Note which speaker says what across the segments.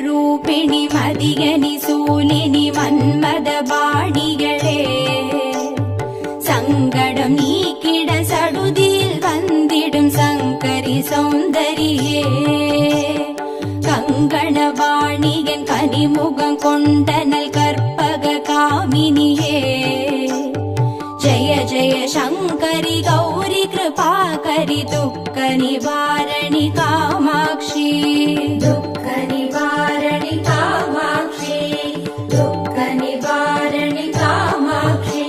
Speaker 1: ರೂಪಿಣಿ ಮದಿಯನಿ ಸೂಲಿನಿ ಮನ್ಮದ ಬಾಣಿಗಳೇ சங்கடம் நீக்கிட சடுதியில் வந்திடும் சங்கரி சௌந்தரியே கங்கணவாணியன் கனிமுகம் கொண்டனல் கற்பக காமினியே ஜய ஜய சங்கரி கௌரி கிருபாகரி துக்க நிவாரணி காமாட்சி துக்க நிவாரணி காமாட்சி துக்க நிவாரணி காமாட்சி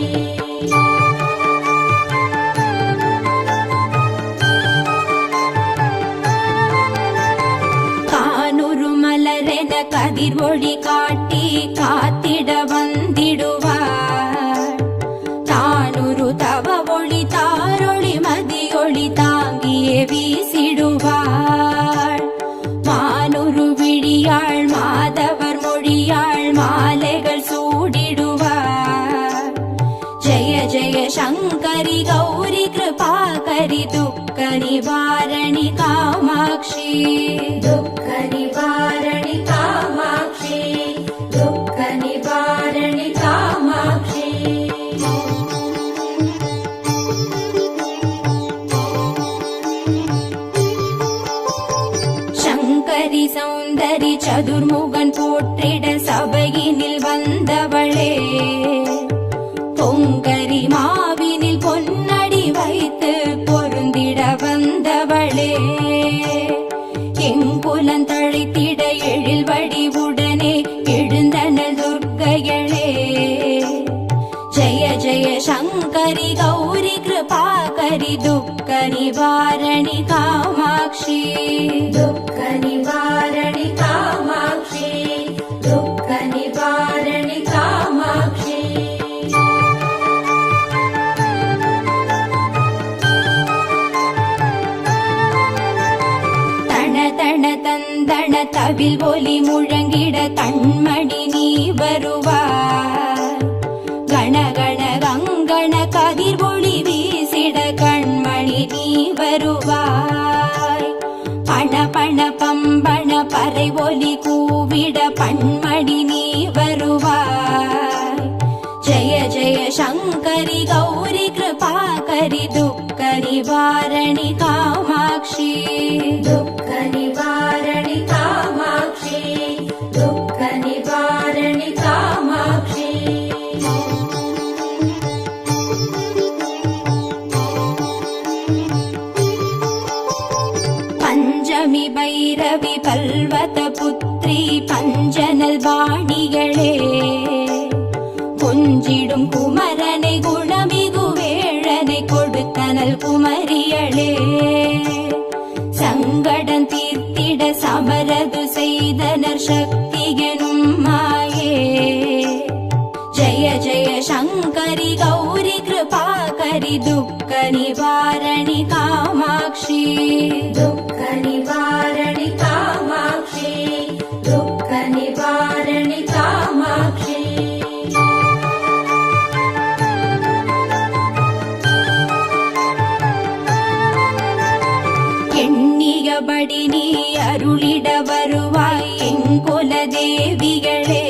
Speaker 1: கதிர் ஒளி காட்டி காத்திட வந்திடுவார் தானொரு தவ ஒளி தாரொளி மதியொளி தாங்கியே வீசிடுவார் மானொரு விழியாள் மாதவர் மொழியாள் மாலைகள் சூடிடுவார் ஜெய ஜெய சங்கரி கௌரி கிருபாகரி துக்க நிவாரணி காமாட்சி துக்க நிவாரணி காமாட்சி துக்க நிவாரணி காமாட்சி சங்கரி சௌந்தரி சதுர்முகன் போற்றிட சபையினில் வந்தவளே பொங்கரி மாவினில் பொன்னடி வைத்து பொருந்திட வந்தவளே எங்குலன் தழைத்திட எழில் வடிவுடனே எழுந்தனல் துர்க்கைகளே ஜய ஜய சங்கரி கௌரி கிருபாகரி துக்க நிவாரணி காமாட்சி துக்க நிவாரணி காமாட்சி துக்க நிவாரணி காமாட்சி தன தந்தன தவில் ஒலி முழங்கிட கண்மணி நீ வருவார் கணகண கங்கண கதிர் ஒளி வீசிட கண்மணி நீ வருவாய் பண பண பம்பண பறை ஒலி கூவிட பண்மணி நீ வருவாய் ஜய ஜய சங்கரி கௌரி கிருபாகரி துக்க நிவாரணி காமாட்சி துக்க நிவாரணி காமாட்சி துக்க நிவாரணி காமாட்சி பஞ்சமி பைரவி பல்வத புத்ரி பஞ்சனல் வாணிகளே கொஞ்சிடும் குமரனை குணமிகு வேழனை கொடுத்தனல் குமரியளே சங்கடன் தீர்த்திட சமரது செய்தனர் சக்தி எனும் மாயே ஜய ஜய சங்கரி கௌரி கிருபாகரி துக்க நிவாரணி காமாட்சி துக்க நிவாரணி காமாட்சி துக்க நிவாரணி காமாட்சி எண்ணியபடி நீ அருளிட வருவாய் எங்குல தேவிகளே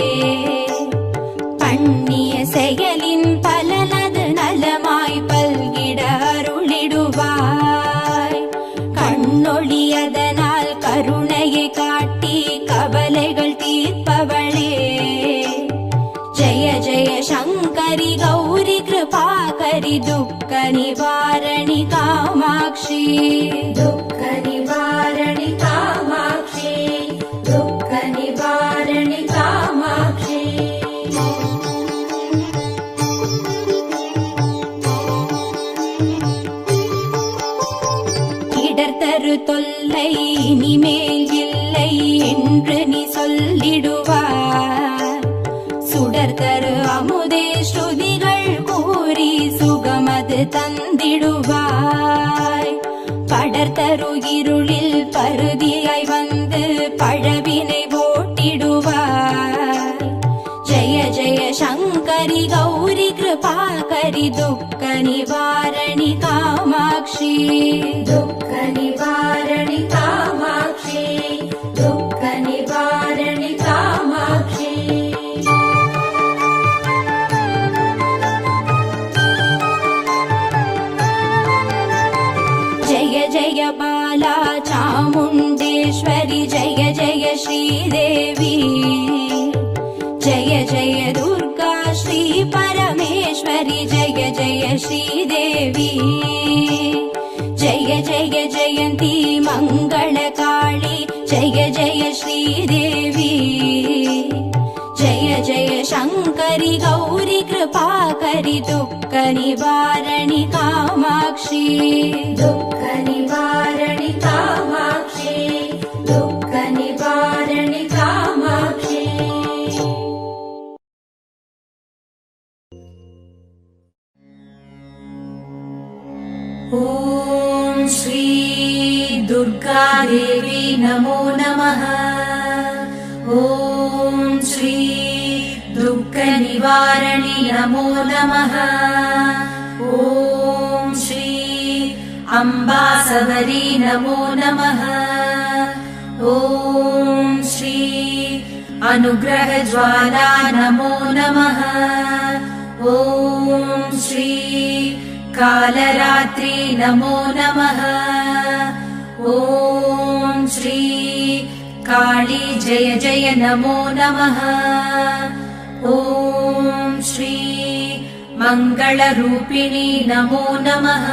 Speaker 1: பண்ணிய செயலின் பலனது நலமாய் பல்கிட அருளிடுவாய் கண்ணொழியதனால் கருணையை காட்டி கவலைகள் தீர்ப்பவளே ஜய ஜய சங்கரி கௌரி கிருபாகரி துக்க நிவாரணி காமாட்சி துக்க நிவாரணி காமாட்சி துக்க நிவாரணி காமாட்சி இடர்தரு தொல்லை இனிமேல் இல்லை என்று நீ சொல்லிடுவார் சுடர்தரு அமுதே ஸ்ருதிகள் கூறி சுகமது தந்திடுவாய் படர்தரு இருளில் பருதியாய் வந்து பழவினை ஓட்டிடுவாய். ஜய ஜய சங்கரி கௌரி கிருபாகரி துக்க நிவாரணி காமாட்சி. துக்க நிவாரணி காமாட்சி, துக்க நிவாரணி காமாட்சி. जय जय बाला चामुण्डेश्वरि जय जय श्रीदेवी. जय जय दुर्गा श्री परमेश्वरि जय जय श्रीदेवी. जय जय जयन्ती मङ्गलकाली जय जय श्रीदेवी. जय जय शङ्करि गौरि कृपाकरि दुःख निवारणि कामाक्षी. दुःख निवारणि कामाक्षी, दुःख निवारणि कामाक्षी.
Speaker 2: ॐ श्री दुर्गा देवी नमो नमः. ॐ श्री दुःख निवारणि नमो नमः. ॐ श्री अम्बा सबरी नमो नमः. ॐ श्री अनुग्रह ज्वाला नमो नमः. ॐ श्री कालरात्रि नमो नमः. ॐ श्री काली जय जय नमो नमः. ॐ श्री मङ्गलरूपिणी नमो नमः.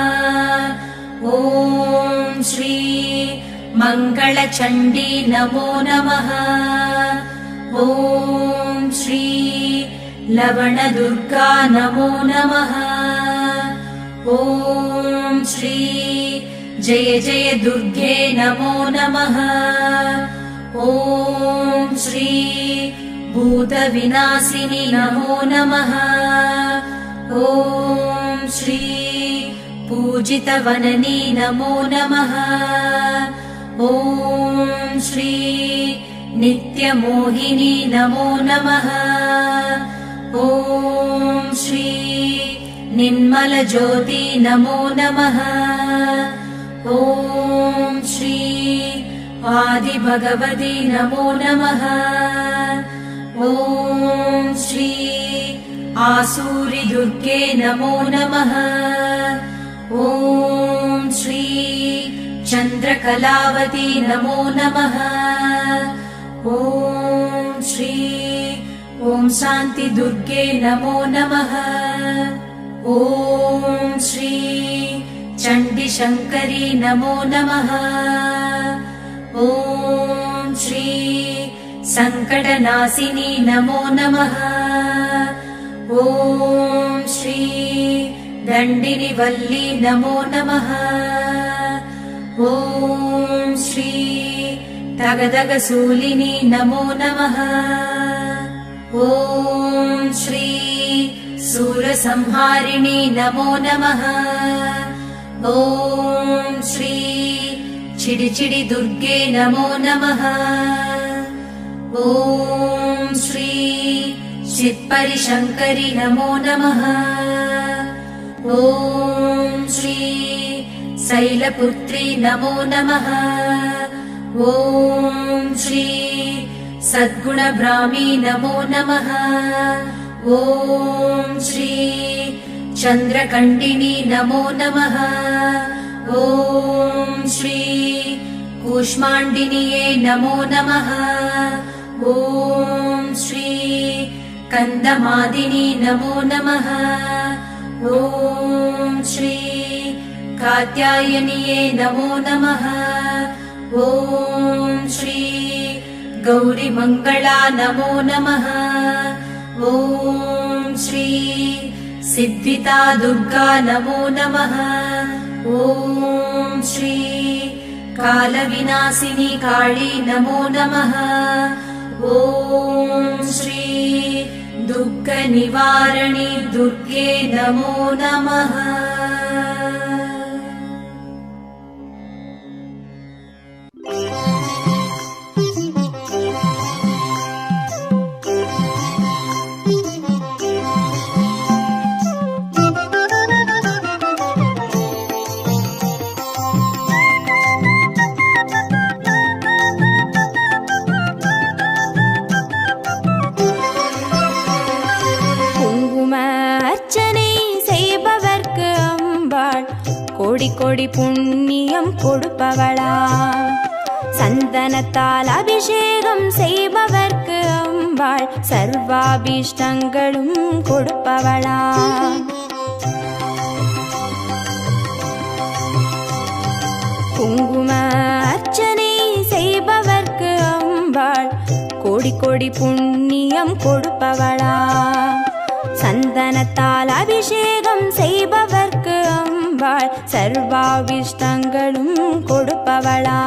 Speaker 2: ॐ श्री मङ्गलचण्डी नमो नमः. ॐ श्री लवणदुर्गा नमो नमः. ॐ श्री जय जय दुर्गे नमो नमः. ॐ श्री भूतविनाशिनी नमो नमः. ॐ श्री पूजितवननी नमो नमः. ॐ श्री नित्यमोहिनी नमो नमः. ॐ श्री निर्मलज्योति नमो नमः. ॐ श्री आदिभगवती नमो नमः. ॐ श्री आसूरि दुर्गे नमो नमः. ॐ श्री चन्द्रकलावती नमो नमः. ॐ श्री ॐ शान्ति दुर्गे नमो नमः. ॐ श्री चण्डिशङ्करी नमो नमः. ॐ श्री सङ्कटनाशिनी नमो नमः. ॐ श्री दण्डिनिवल्ली नमो नमः. ॐ श्री तगदगसूलिनी नमो नमः. ॐ श्री सूरसंहारिणी नमो नमः. ॐ श्री चिडिचिडि दुर्गे नमो नमः. ॐ श्री चित्परिशङ्करि नमो नमः. ॐ श्री शैलपुत्री नमो नमः. ॐ श्री सद्गुणब्राह्मी नमो नमः. ॐ श्री चन्द्रकण्डिनी नमो नमः. ॐ श्री कूष्माण्डिन्ये नमो नमः. ॐ श्री कन्दमादिनी नमो नमः. ॐ श्री कात्यायन्ये नमो नमः. ॐ श्री गौरीमङ्गला नमो नमः. ॐ श्री सिद्धिता दुर्गा नमो नमः. ॐ श्री कालविनाशिनी काली नमो नमः. ॐ श्री दुःखनिवारणि दुर्गे नमो नमः.
Speaker 1: கோடி புண்ணியம் கொடுப்பவளா சந்தனத்தால் அபிஷேகம் செய்பவர்க்கு அம்பாள் சர்வாபிஷ்டங்களும் கொடுப்பவளா குங்கும அர்ச்சனை செய்பவர்க்கு அம்பாள் கோடி கோடி புண்ணியம் கொடுப்பவளா சந்தனத்தால் அபிஷேகம் செய்பவர்க்கு அம்பாள் சர்வாபிஷ்டங்களும் கொடுப்பவளா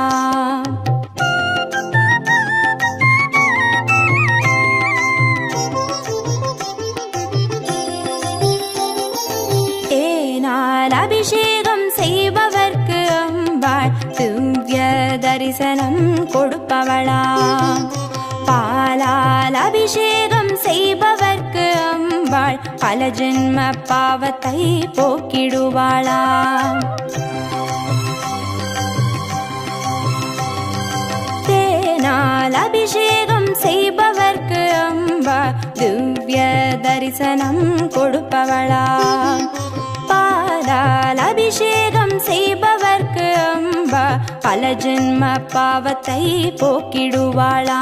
Speaker 1: தேனால் அபிஷேகம் செய்பவர்க்கு அம்பாள் திவ்ய தரிசனம் கொடுப்பவளா பாலால் அபிஷேகம் செய்பவர்க்கு அம்பாள் பல ஜென்ம பாவத்தை போக்கிடுவாளா தேனால் அபிஷேகம் செய்பவர்க்கு அம்பாள் திவ்ய தரிசனம் கொடுப்பவளா பாலால் அபிஷேகம் செய்பவர்க்கு அம்பா பல ஜென்ம பாவத்தை போக்கிடுவாளா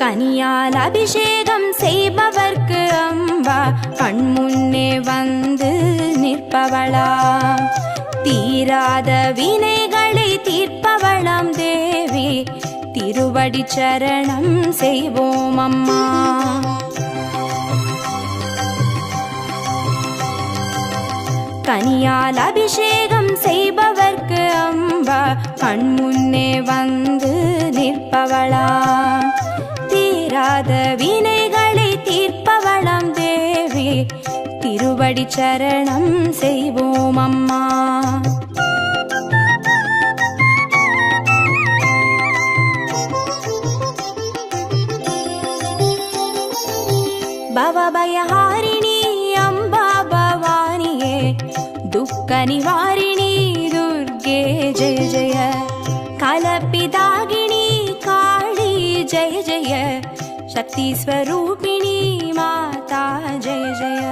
Speaker 1: கனியால் அபிஷேகம் செய்பவர்க்கு அம்பா கண்முன்னே வந்து நிற்பவளா தீராத வினைகளை தீர்ப்பவளாம் தேவி திருவடி சரணம் செய்வோம் அம்மா கனியால் அபிஷேகம் செய்பவர்க்கு அம்பா கண்முன்னே வந்து நிற்பவளா தீராத வினைகளை தீர்ப்பவளாம் தேவி திருவடி சரணம் செய்வோம் அம்மா பவபயஹாரிணி அம்பா பவானியே துக்க நிவாரிணி துர்கே ஜெய ஜெய கலப்பிதாகினி காளி ஜெய ஜெய சக்தி ஸ்வரூபிணி மாதா ஜெய ஜெய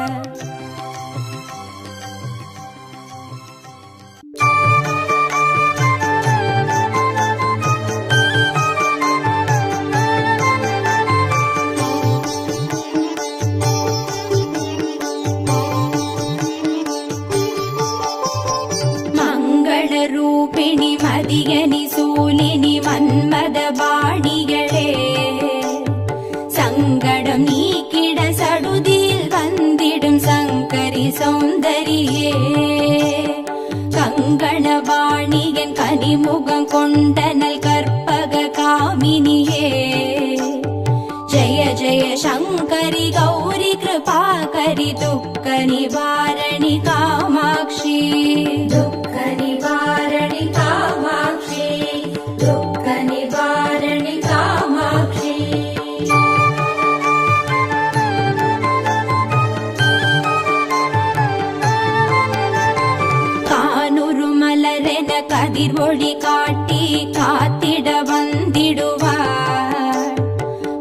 Speaker 1: ரூபிணி மதியனி சூலினி மன்மத பாணிகளே சங்கடம் நீக்கிட சடுதியில் வந்திடும் சங்கரி சௌந்தரியே கங்கண வாணியன் கனிமுகம் கொண்டனல் கற்பக காமினியே ஜெய ஜெய சங்கரி கௌரி கிருபாகரி துக்க நிவாரணி காமாட்சி துக்க நிவாரணி காமாட்சி துக்க நிவாரணி காமாட்சி கானுரு மலரென கதிர் ஒளி காட்டி காத்திட வந்திடுவார்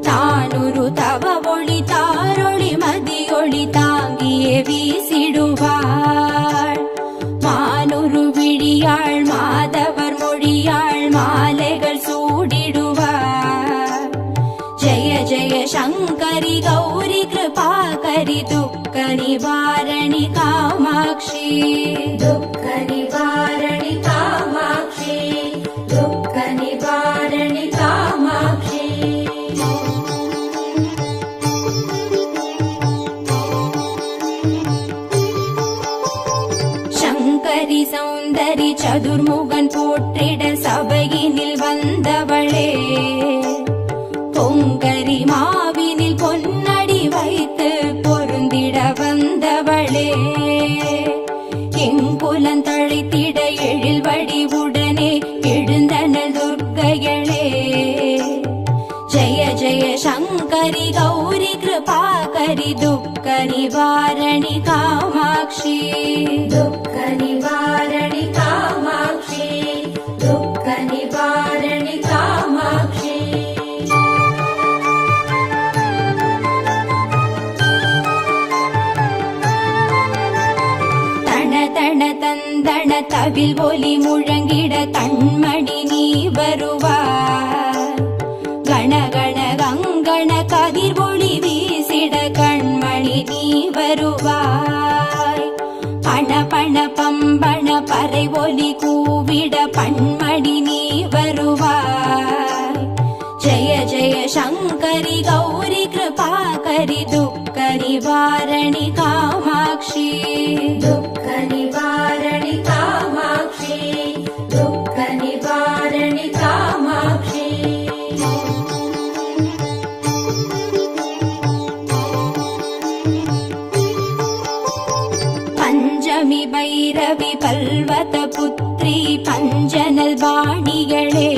Speaker 1: தானுரு தவ ஒளி தாரொளி மதியொளி தாங்கியே வீசிடுவாள் மானுரு விழியாள் மாதவர் மொழியாள் மாலைகள் சூடிடுவார் ஜெய ஜெய சங்கரி கௌரி கிருபாகரி துக்க நிவாரணி காமாட்சி துக்க நிவாரணி காமாட்சி துக்க நிவாரணி காமாட்சி சங்கரி சௌந்தரி சதுர்முகன் போற்றிட சபையினில் வந்தவளே பொங்கரி மாவினில் பொன்னடி வைத்து பொருந்திட வந்தவளே எங்குலன் தழைத்திட எழில் வடிவுடனே எழுந்தனல் துர்க்கையளே ஜெய ஜெய சங்கரி கௌரி கிருபாகரி துக்க நிவாரணி காமாட்சி துக்க நிவாரணி காமாட்சி துக்க நிவாரணி காமாட்சி தந்தன தவில் ஒலி முழங்கிட கண்மணி நீ வருவாய். கணகண கங்கண கதிர் ஒளி வீசிட கண்மணி நீ வருவாய். பண பண பம்பண பறை ஒலி கூவிட பண்மணி நீ வருவாய். ஜய ஜய சங்கரி கௌரி கிருபாகரி துக்க நிவாரணி காமாட்சி. துக்க நிவாரணி காமாட்சி. துக்க நிவாரணி காமாட்சி. பஞ்சமி பைரவி பல்வத புத்ரி பஞ்சனல் வாணிகளே,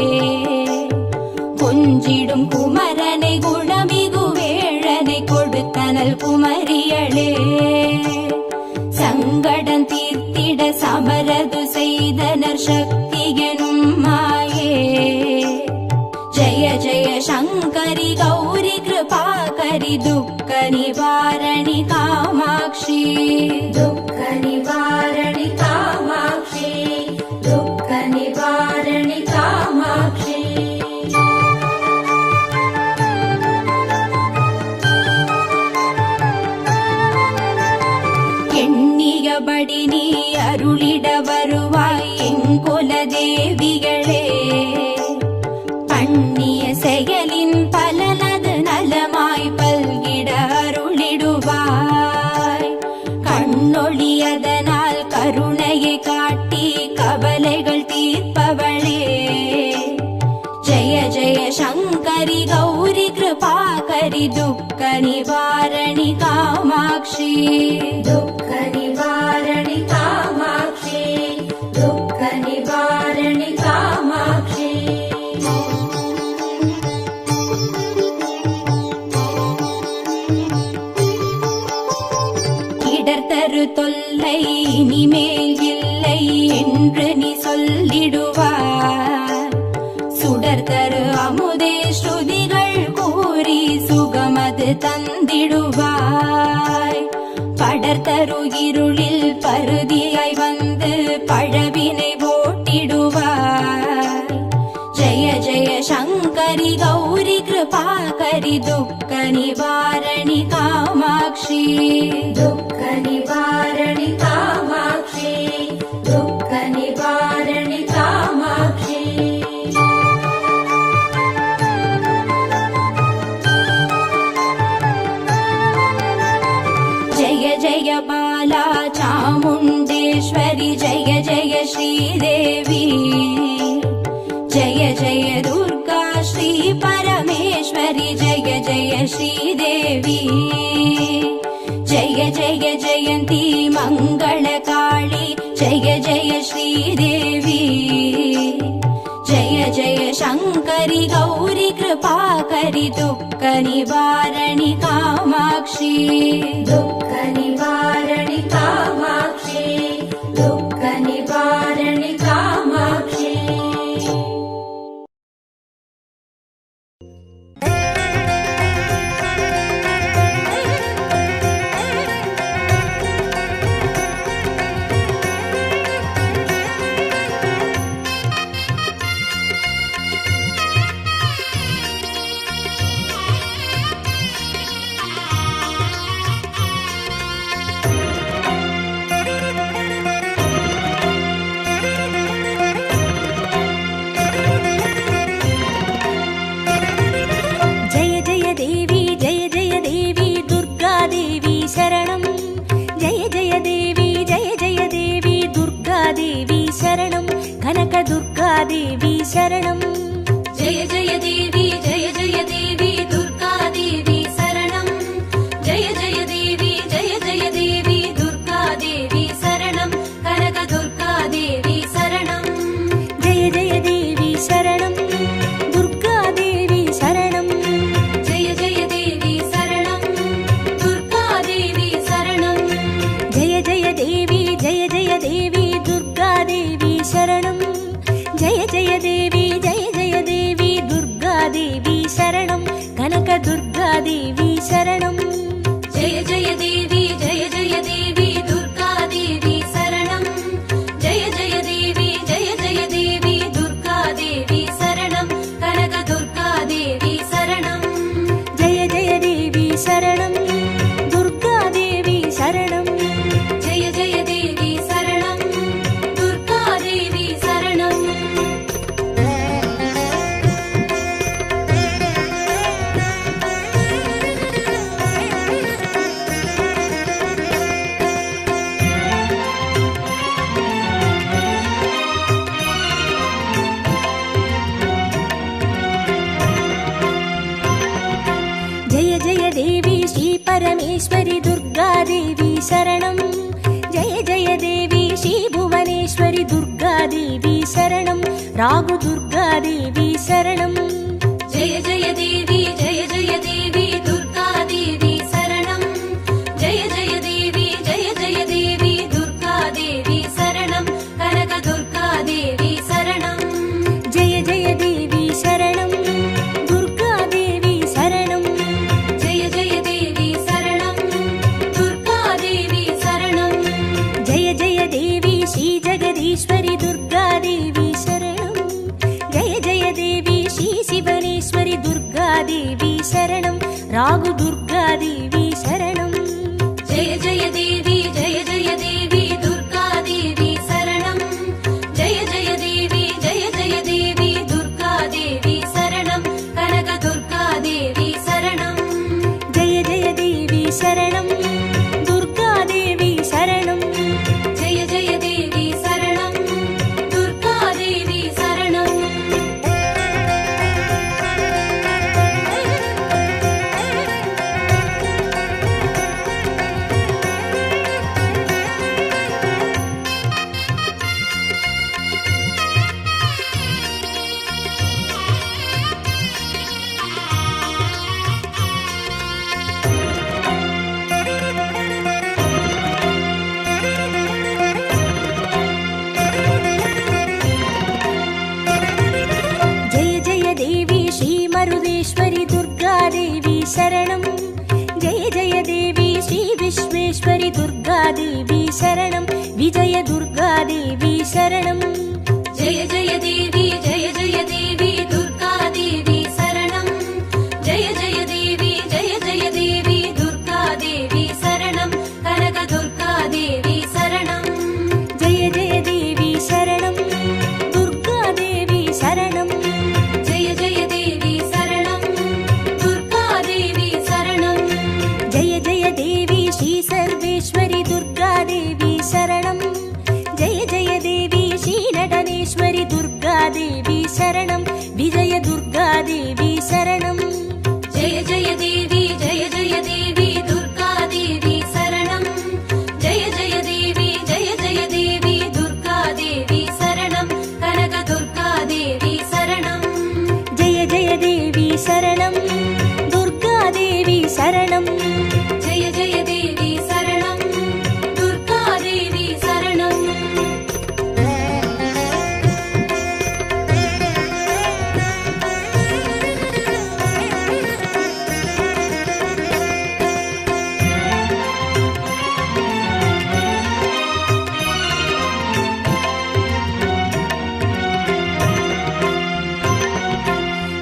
Speaker 1: கொஞ்சிடும் குமரனை குணமிகு வேழனை கொடுத்தனல் குமரியளே. சங்கடம் தீர்த்திட சமரது செய்தனர் சக்தி எனும் மாயே. ஜய ஜய சங்கரி கௌரி கிருபாகரி துக்க நிவாரணி காமாட்சி. துக்க நிவாரணி காமாட்சி. துக்க நிவாரணி காமாட்சி. எண்ணியபடி நீ அருளிட வருவாய் எங்குல தேவிகளே. பண்ணிய செயலின் பலனது நலமாய் பல்கிட அருளிடுவாய். கண்ணொழியதனால் கருணையை காட்டி கவலைகள் தீர்ப்பவளே. ஜய ஜய சங்கரி கௌரி கிருபாகரி துக்க நிவாரணி காமாட்சி. துக்க நிவாரணி காமாட்சி. துக்க நிவாரணி காமாட்சி. இடர்தரு தொல்லை இனிமேல் இல்லை என்று நீ சொல்லிடுவார். சுடர்தரு அமுதே ஸ்ருதிகள் கூறி சுகமது தந்திடுவாய். படர்தரு இருளில் பருதியாய் வந்து பழவினை ஓட்டிடுவாய். ஜய ஜய சங்கரி கௌரி கிருபாகரி துக்க நிவாரணி காமாட்சி. துக்க நிவாரணி காமாட்சி. துக்க நிவாரணி காமாட்சி. ஜய ஜய பாலா சாமுண்டேஸ்வரி ஜய ஜய ஸ்ரீதேவி. ஜய ஜய துர்கா ஸ்ரீ பரமேஸ்வரி ஜய ஜய ஸ்ரீதேவி. ஜய ஜய ஜயந்தி மங்கள காளி ஜய ஜய ஸ்ரீதேவி. ஜய ஜய சங்கரி கௌரி கிருபாகரி துக்க நிவாரணி காமாட்சி. துக்க நிவாரணி காமாட்சி. துக்க நிவாரணி காமாட்சி.
Speaker 3: देवी शरणं
Speaker 2: जय जय देवी दुर्गा देवी शरणं जय जय देवी दुर्गा देवी शरणं कनक दुर्गा देवी शरणं
Speaker 3: जय जय देवी शरणं दुर्गा देवी शरणं
Speaker 2: जय जय देवी शरणं दुर्गा देवी शरणं
Speaker 3: जय जय देवी दुर्गा देवी शरणं जय जय देवी दुर्गा देवी शरणं कनक दुर्गा देवी शरणं
Speaker 2: जय जय देवी दुर्गा देवी शरणं जय
Speaker 3: भुवनेश्वरि दुर्गादेवी शरणं जय जय देवी श्रीभुवनेश्वरि दुर्गादेवी शरणं रागु दुर्गादेवी शरणं
Speaker 1: जय जय देवी दुर्गादेवी शरणं जय जय देवी दुर्गादेवी शरणं कनक दुर्गादेवी शरणं
Speaker 3: जय जय देवी शरणं दुर्गादेवी शरणं
Speaker 1: जय जय देवी शरणं दुर्गादेवी शरणं
Speaker 3: जय जय देवी श्री जगदीश्वरि दुर्गादेवी शरणं जय जय देवी श्री शिवनेश्वरि दुर्गादेवी शरणं रागु दुर्गादेवी शरणं
Speaker 1: जय जय देवी दुर्गादेवी शरणं जय जय देवी दुर्गादेवी शरणं कनक दुर्गादेवी शरणं
Speaker 3: जय जय देवी शरणं दुर्गादेवी शरणं
Speaker 1: जय जय देवी शरणं दुर्गादेवी शरणं
Speaker 3: जय जय देवी श्री मरुदेश्वरि दुर्गादेवी शरणं जय जय देवी श्री विश्वेश्वरि दुर्गादेवी शरणं विजय दुर्गादेवी शरणं
Speaker 1: जय जय देवी दुर्गादेवी शरणं जय जय देवी दुर्गादेवी शरणं कनक दुर्गादेवी शरणं
Speaker 3: जय जय देवी शरणं दुर्गादेवी शरणं
Speaker 1: जय जय देवी शरणं दुर्गादेवी शरणं
Speaker 3: जय जय देवी श्री सर्वेश्वरि दुर्गादेवी शरणं जय जय देवी श्री नटनेश्वरि दुर्गादेवी शरणं विजय दुर्गादेवी शरणं
Speaker 1: जय जय देवी दुर्गादेवी शरणं जय जय देवी दुर्गादेवी शरणं कनक दुर्गादेवी शरणं
Speaker 3: जय जय देवी शरणं दुर्गादेवी शरणं
Speaker 1: जय जय देवी शरणं दुर्गादेवी शरणं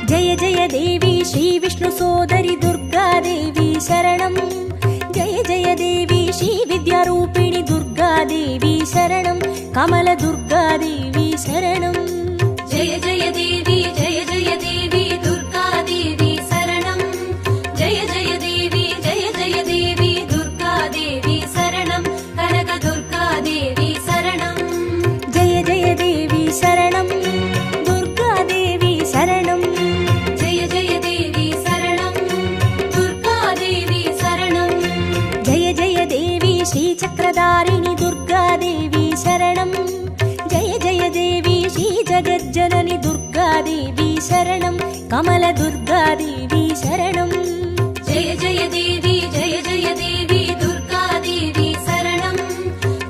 Speaker 3: जय जय देवी श्री विष्णु सोदरि दुर्गादेवी शरणं जय जय देवी श्री विद्यारूपिणि दुर्गादेवी शरणं कमल दुर्गादेवी शरणं
Speaker 1: जय जय देवी दुर्गादेवी शरणं जय जय देवी दुर्गादेवी शरणं कनक दुर्गादेवी शरणं
Speaker 3: जय जय देवी शरणं दुर्गादेवी शरणं
Speaker 1: जय जय देवी शरणं दुर्गादेवी शरणं
Speaker 3: जय जय देवी श्री चक्रधारिणि दुर्गादेवी शरणं जय जय देवी श्री जगज्जननि दुर्गादेवी शरणं कमल दुर्गादेवी शरणं
Speaker 1: जय जय देवी दुर्गादेवी शरणं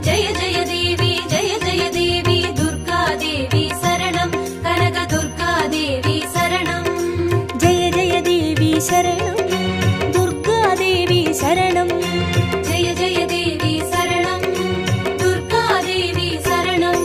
Speaker 1: जय जय देवी दुर्गादेवी शरणं कनक दुर्गादेवी शरणं
Speaker 3: जय जय देवी शरणं दुर्गादेवी शरणं
Speaker 1: जय जय देवी शरणं दुर्गादेवी शरणं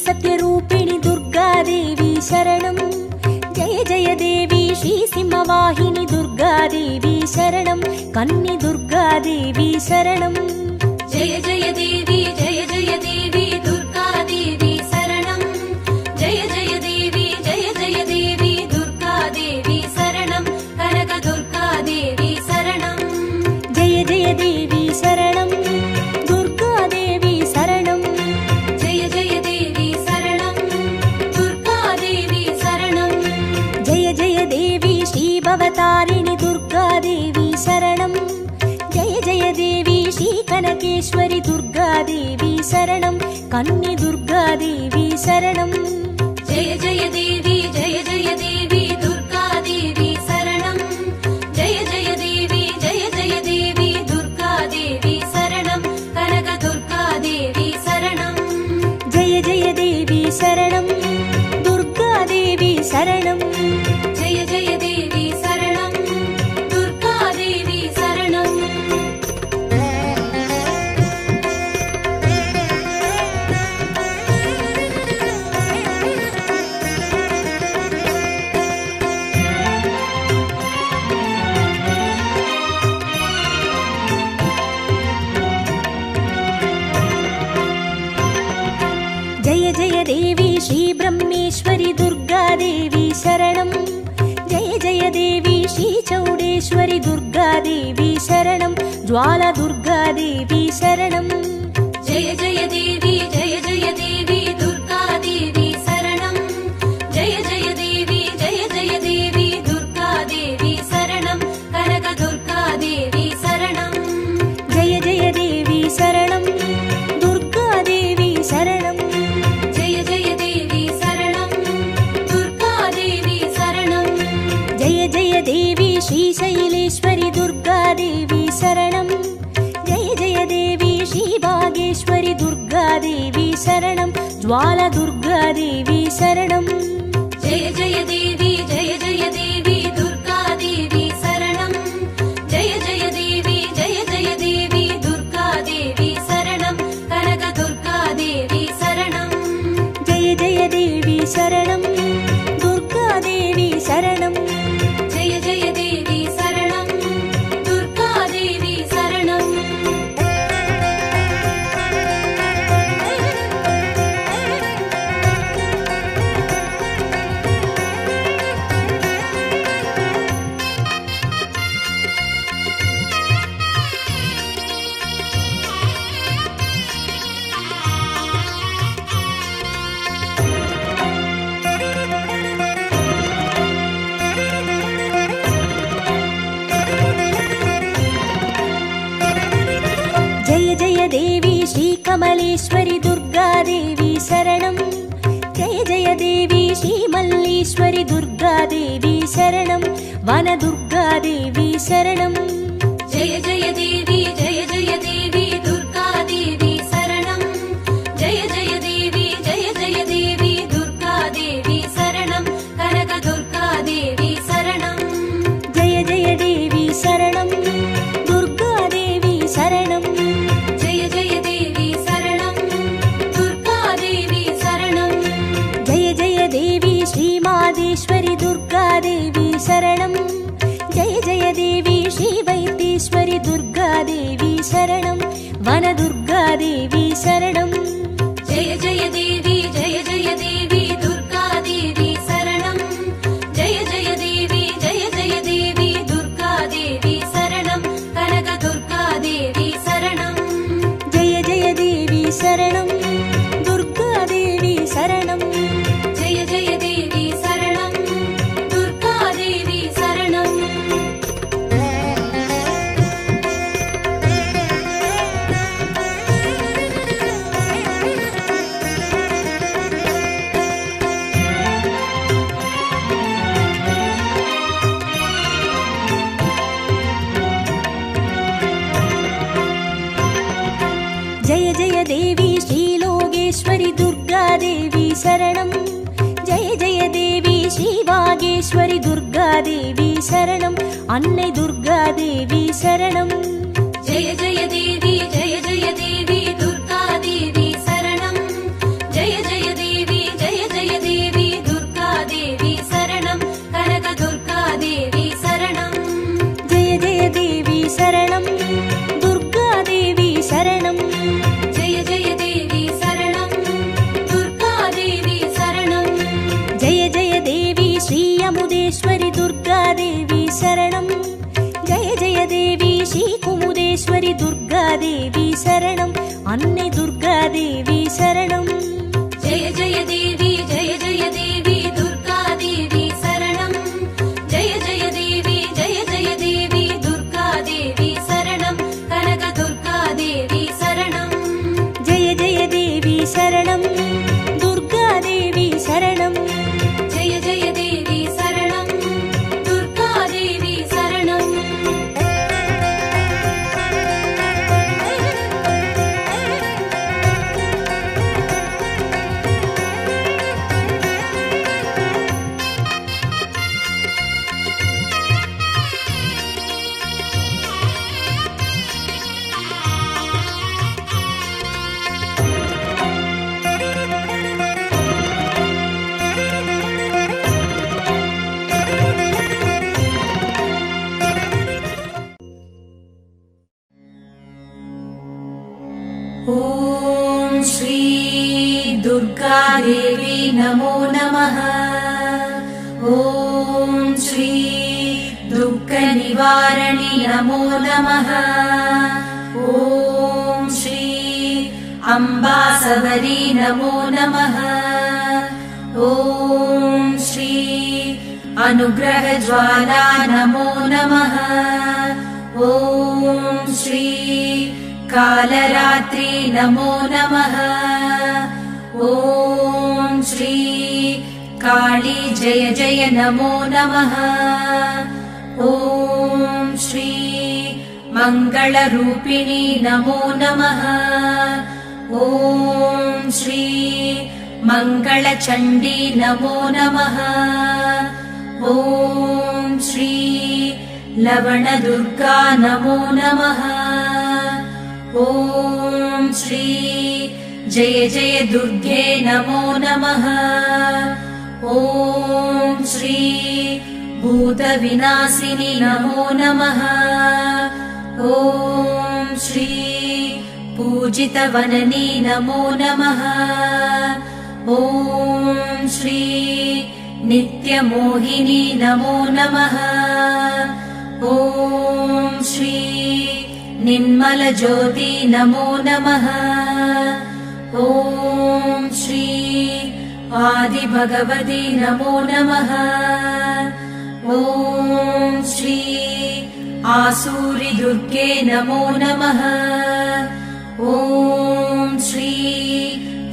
Speaker 1: सत्यरूपिणि दुर्गादेवी शरणं जय जय देवी
Speaker 3: श्री सिंहवाहिनी दुर्गादेवी शरणं कन्नि दुर्गादेवी शरणं
Speaker 1: जय जय देवी दुर्गादेवी शरणं जय जय देवी दुर्गादेवी शरणं कनक दुर्गादेवी शरणं
Speaker 3: जय जय देवी शरणं दुर्गादेवी शरणं
Speaker 1: जय जय देवी शरणं दुर्गादेवी शरणं
Speaker 3: जय जय देवी श्री भवतारिणि दुर्गादेवी शरणं जय जय देवी श्री कनकेश्वरी दुर्गादेवी शरणं कन्नि दुर्गादेवी शरणं
Speaker 1: जय जय देवी दुर्गादेवी शरणं जय जय देवी दुर्गादेवी शरणं कनक दुर्गादेवी शरणं
Speaker 3: जय जय देवी शरणं दुर्गादेवी शरणं
Speaker 1: जय जय देवी शरणं दुर्गादेवी शरणं
Speaker 3: जय जय देवी श्री ब्रह्मेश्वरी दुर्गादेवी शरणं जय जय देवी श्री चौडेश्वरी दुर्गादेवी शरणं ज्वाला दुर्गादेवी शरणं
Speaker 1: जय जय देवी दुर्गादेवी शरणं जय जय देवी दुर्गादेवी शरणं कनक दुर्गादेवी शरणं
Speaker 3: जय जय देवी शरणं दुर्गादेवी शरणं
Speaker 1: जय जय देवी शरणं दुर्गादेवी शरणं
Speaker 3: जय जय देवी श्री शैलेश्वरी दुर्गादेवी शरणं जय जय देवी श्री भागेश्वरी दुर्गादेवी शरणं ज्वाला दुर्गादेवी शरणं
Speaker 1: जय जय देवी दुर्गादेवी शरणं जय जय देवी दुर्गादेवी शरणं कनक दुर्गादेवी शरणं
Speaker 3: जय जय देवी शरणं दुर्गादेवी शरणं
Speaker 1: जय जय देवी शरणं दुर्गादेवी शरणं
Speaker 3: जय जय देवी श्री कमलेश्वरी दुर्गादेवी शरणं जय जय देवी श्री मल्लीश्वरी दुर्गादेवी शरणं वन दुर्गादेवी शरणं
Speaker 1: जय जय देवी दुर्गादेवी शरणं जय जय देवी दुर्गादेवी शरणं कनक दुर्गादेवी शरणं
Speaker 3: जय जय देवी शरणं दुर्गादेवी शरणं
Speaker 1: जय जय देवी शरणं दुर्गादेवी शरणं
Speaker 3: जय जय देवी श्री मादेश्वरी दुर्गादेवी शरणं जय जय देवी श्री वैद्येश्वरी दुर्गादेवी शरणं वन दुर्गादेवी शरणं
Speaker 1: जय जय देवी दुर्गादेवी शरणं जय जय देवी दुर्गादेवी शरणं कनक दुर्गादेवी शरणं
Speaker 3: जय जय देवी शरणं दुर्गादेवी शरणं
Speaker 1: जय जय देवी शरणं दुर्गादेवी शरणं
Speaker 3: जय जय देवी श्री लोगेश्वरी दुर्गादेवी शरणं जय जय देवी श्री वागेश्वरी दुर्गादेवी शरणं अन्नै दुर्गादेवी शरणं
Speaker 1: जय जय देवी दुर्गादेवी शरणं जय जय देवी दुर्गादेवी शरणं कनक दुर्गादेवी
Speaker 3: शरणं दुर्गादेवी शरणं
Speaker 1: जय जय देवी शरणं दुर्गादेवी शरणं
Speaker 3: जय जय देवी श्री अमुदेश्वरि दुर्गादेवी शरणं जय जय देवी श्री कुमुदेश्वरि दुर्गादेवी शरणं अन्ने दुर्गादेवी शरणं
Speaker 1: जय जय देवी दुर्गादेवी शरणं जय जय देवी दुर्गादेवी शरणं कनक दुर्गादेवी शरणं
Speaker 3: जय जय देवी शरणं दुर्गादेवी शरणं
Speaker 1: जय जय देवी शरणं दुर्गादेवी शरणं
Speaker 2: ॐ श्री दुर्गादेवी नमो नमः। ॐ श्री दुःखनिवारणि नमो नमः। ॐ श्री अम्बासवरी नमो नमः। ॐ श्री अनुग्रहज्वाला नमो नमः। ॐ श्री कालरात्रि नमो नमः। ॐ श्री काली जय जय नमो नमः। ॐ श्री मङ्गलरूपिणी नमो नमः। ॐ श्री मङ्गलचण्डी नमो नमः। ॐ श्री लवणदुर्गा नमो नमः। ॐ श्री जय जय दुर्गे नमो नमः। ॐ श्री भूतविनाशिनि नमो नमः। ॐ श्री पूजितवननी नमो नमः। ॐ श्री नित्यमोहिनी नमो नमः। ॐ श्री निर्मलज्योति नमो नमः। ॐ श्री आदिभगवती नमो नमः। ॐ श्री आसूरि दुर्गे नमो नमः। ॐ श्री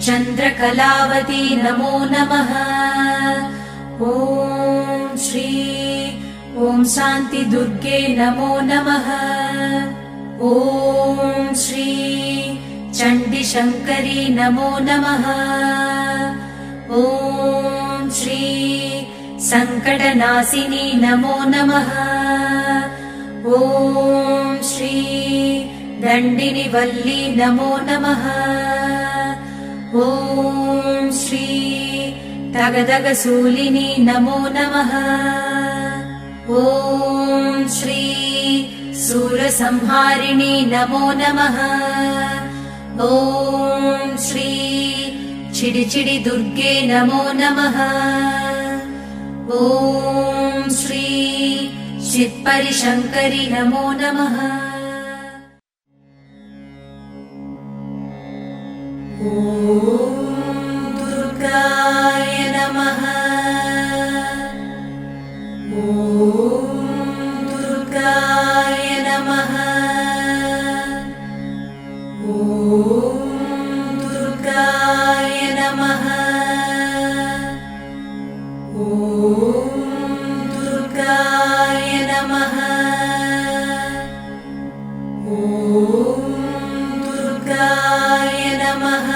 Speaker 2: चन्द्रकलावती नमो नमः। ॐ श्री ॐ शान्ति दुर्गे नमो नमः। ॐ श्री चण्डीशङ्करी नमो नमः। ॐ श्री सङ्कटनाशिनी नमो नमः। ॐ श्री दण्डिनिवल्ली नमो नमः। ॐ श्री तगदगशूलिनी नमो नमः। ॐ श्री सूरसंहारिणी नमो नमः। ॐ श्री चिडिचिडि दुर्गे नमो नमः। ॐ श्री चित्परिशङ्करि नमो नमः। ॐ दुर्गाय नमः। ॐ दुर्गाय नमः। ॐ दुर्गाय नमः। ॐ दुर्गाय नमः। ॐ दुर्गाय नमः।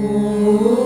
Speaker 2: ॐ